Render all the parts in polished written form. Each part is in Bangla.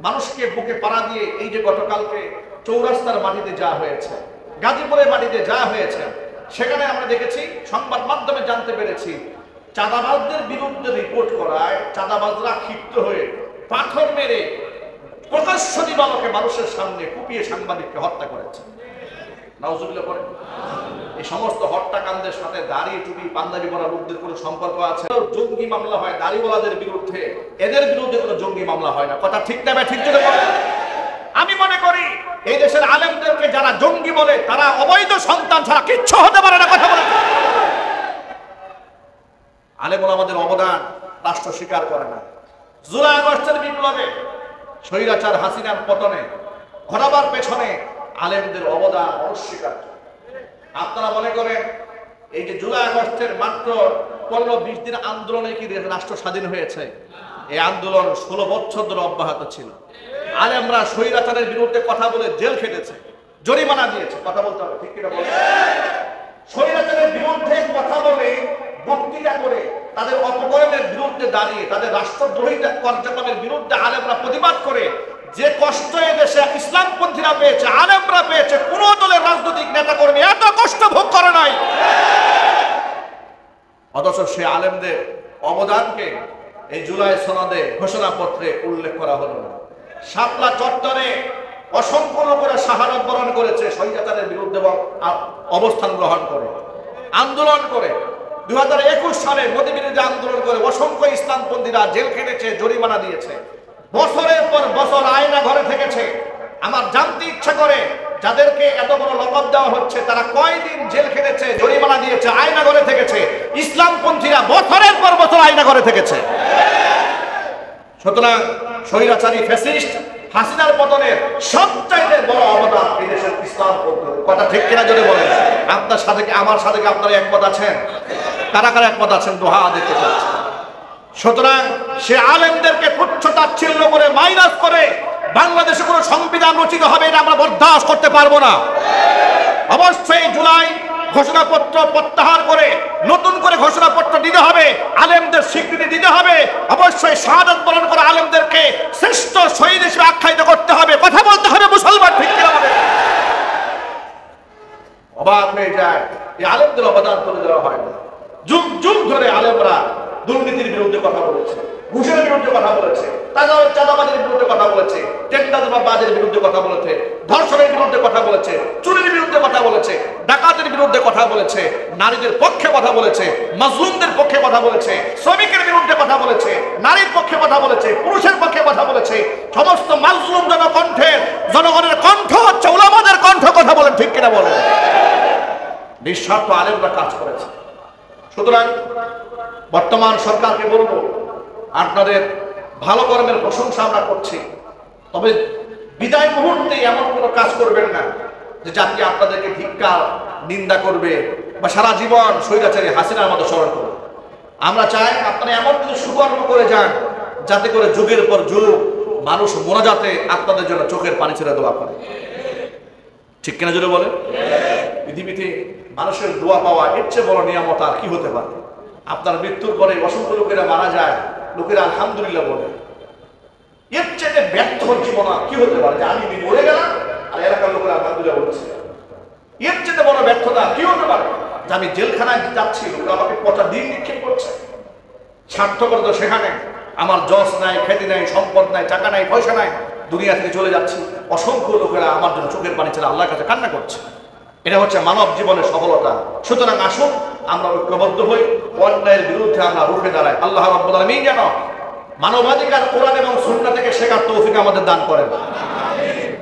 মানুষকে বুকে পাড়া দিয়ে এই যে গতকালকে চৌরাস্তার মাটিতে যা হয়েছে, গাজীপুরের মাটিতে যা হয়েছে, সেখানে আমরা দেখেছি, সংবাদ মাধ্যমে জানতে পেরেছি, চাঁদাবাজদের বিরুদ্ধে রিপোর্ট করায় চাঁদাবাজরা ক্ষিপ্ত হয়ে পাথর মেরে প্রকাশ্য দিবালোকে মানুষের সামনে কুপিয়ে সাংবাদিককে হত্যা করেছে। নাউজুবিল্লাহ পড়ে। এই সমস্ত হত্যাকাণ্ডের সাথে দাড়ি টুপি পাঞ্জাবি পরা লোকদের কোনো সম্পর্ক আছে? জঙ্গি মামলা হয় দাড়িওয়ালাদের বিরুদ্ধে, এদের বিরুদ্ধে কোনো জঙ্গি মামলা হয় না। কথা ঠিক না? ঠিক যদি বলে। আমি মনে করি এই দেশের আলেমদেরকে যারা জঙ্গি বলে তারা অবৈধ সন্তান ছাড়া কিচ্ছু হতে পারে না। কথা বলে। আলেম ওলামাদের অবদান রাষ্ট্র স্বীকার করে না। জুলাই আগস্টের বিপ্লবে, স্বৈরাচার হাসিনার পতনে ঘটাবার পেছনে আলেমদের অবদান অস্বীকার্য। আপনারা মনে করেন এই যে জুলাই আগস্টের মাত্র 15-20 দিন আন্দোলনে কি রাষ্ট্র স্বাধীন হয়েছে? এই আন্দোলন 16 বছর ধরে অব্যাহত ছিল। আলেমরা স্বৈরাচারের বিরুদ্ধে কথা বলে জেল খেটেছে, জরিমানা দিয়েছে। কথা বলতে হবে, ঠিক কিনা বলেন? স্বৈরাচারের বিরুদ্ধে কথা বলে, বক্তৃতা করে, তাদের অপকর্মের বিরুদ্ধে দাঁড়িয়ে, তাদের রাষ্ট্রদ্রোহী কার্যক্রমের বিরুদ্ধে আলেমরা প্রতিবাদ করে যে কষ্ট এদেশে ইসলামপন্থীরা পেয়েছে, আলেমরা পেয়েছে, কোন দলের রাজনৈতিক নেতা কর্মী এত কষ্ট ভোগ করে নাই। অথচ সে আলেমদের অবদানকে এই জুলাই সনদে ঘোষণাপত্রে উল্লেখ করা হলো না। শাপলা চত্বরে অসংখ্য লোকেরা শাহাদাত বরণ করেছে স্বৈরাচারের বিরুদ্ধে অবস্থান গ্রহণ করে, আন্দোলন করে। 2021 সালে মোদী বিরোধী আন্দোলন করে অসংখ্য ইসলামপন্থীরা জেল খেটেছে, জরিমানা দিয়েছে। বছরের পর বছর আয়না ঘরে থেকেছে। আমার জানতে ইচ্ছা করে যাদেরকে এত বড় লকব দেওয়া হচ্ছে তারা কয়দিন জেল খেটেছে, জরিমানা দিয়েছে, আয়না ঘরে থেকেছে? ইসলামপন্থীরা বছরের পর বছর আয়না ঘরে থেকেছে। সুতরাং স্বৈরাচারী ফ্যাসিস্ট হাসিনার পতনের সবচাইতে বড় অবদান এই দেশের ইসলামপন্থী। কথা ঠিক কিনা যদি বলেন? আপনার সাথে আমার সাথে কি আপনারা একমত আছেন? কারা কারা একমত আছেন? দোহা দেখতে চাচ্ছি। সুতরাং সে আলেমদেরকে তুচ্ছ তাচ্ছিল্য করে মাইনাস করে বাংলাদেশে কোনো সংবিধান রচিত হবে এটা আমরা বরদাস্ত করতে পারবো না। অবশ্যই জুলাই ঘোষণাপত্র প্রত্যাহার করে নতুন করে ঘোষণাপত্র দিতে হবে, আলেমদের স্বীকৃতি দিতে হবে। অবশ্যই শাহাদাত বরণ করা আলেমদেরকে শ্রেষ্ঠ শহীদ হিসেবে আখ্যায়িত করতে হবে। কথা বলতে হবে মুসলমান, ঠিক কিনা বলেন? অবাক হয়ে যায়, এই আলেমদের অবদান তুলে দেওয়া হয় না। যুগ যুগ ধরে আলেমরা দুর্নীতির বিরুদ্ধে কথা বলেছে, ঘুষের বিরুদ্ধে কথা বলেছে, চাঁদাবাজের বিরুদ্ধে কথা বলেছে, টেন্ডারবাজের বিরুদ্ধে কথা বলেছে, ধর্ষণের বিরুদ্ধে কথা বলেছে, চুরির বিরুদ্ধে কথা বলেছে, ডাকাতের বিরুদ্ধে কথা বলেছে, নারীদের পক্ষে কথা বলেছে, মাজলুমদের পক্ষে কথা বলেছে, শ্রমিকের বিরুদ্ধে কথা বলেছে, নারীর পক্ষে কথা বলেছে, পুরুষের পক্ষে কথা বলেছে। সমস্ত মাজলুম জনকণ্ঠের, জনগণের কণ্ঠ হচ্ছে উলামাদের কণ্ঠ। কথা বলেন, ঠিক কিনা বলেন? নিঃস্বার্থ আলেমরা কাজ করেছে। সুতরাং বর্তমান সরকারকে বলবো, আপনাদের ভালো কর্মের প্রশংসা আমরা করছি, তবে বিদায় মুহূর্তে এমন কোনো কাজ করবেন না যে জাতি আপনাদেরকে ধিক্কার নিন্দা করবে বা সারা জীবন স্বৈরাচারী হাসিনার মতো স্মরণ করবে। আমরা চাই আপনারা এমন কিছু সুকর্ম করে যান যাতে করে যুগের পর যুগ মানুষ মোনাজাতে আপনাদের জন্য চোখের পানি ছেড়ে দোয়া করে। ঠিক কিনা যদি বলে? পৃথিবীতে মানুষের দোয়া পাওয়া এর চেয়ে বড় নিয়ামত আর কি হতে পারে? আপনার মৃত্যুর পরে অসংখ্য লোকেরা মারা যায়, লোকেরা আলহামদুলিল্লাহ বলে। এর চেয়ে ব্যর্থ জীবন কি হতে পারে? যে আমি মরে গেলাম আর এলাকার লোকেরা আলহামদুলিল্লাহ বলছে। এর চেয়ে বড় ব্যর্থতা কি হতে পারে? যে আমি জেলখানায় যাচ্ছি, লোকেরা আমাকে পচা দিন নিক্ষেপ করছে। স্বার্থপর তো সেখানে আমার যশ নাই, খ্যাতি নাই, সম্পদ নাই, টাকা নাই, পয়সা নাই, দুনিয়া থেকে চলে যাচ্ছি। অসংখ্য লোকেরা আমার জন্য চোখের পানি ছেড়ে আল্লাহর কাছে কান্না করছে। এটা হচ্ছে মানব জীবনের সফলতা। সুতরাং আসুন আমরা ঐক্যবদ্ধ হই, অন্যায়ের বিরুদ্ধে আমরা রুখে দাঁড়াই। আল্লাহ রাব্বুল আলামিন যেন মানবাধিকার কোরআন এবং সুন্নাহ থেকে শেখার তৌফিক আমাদের দান করেন।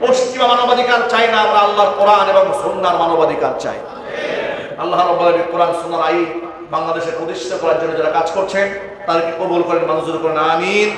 পশ্চিমা মানবাধিকার চাই না, আমরা আল্লাহর কোরআন এবং সুন্নাহর মানবাধিকার চাই। আল্লাহ রাব্বুল আলামিন কোরআন সুন্নাহর আইন বাংলাদেশে প্রতিষ্ঠা করার জন্য যারা কাজ করছেন তাদেরকে কবুল করেন, মঞ্জুর করেন, আমিন।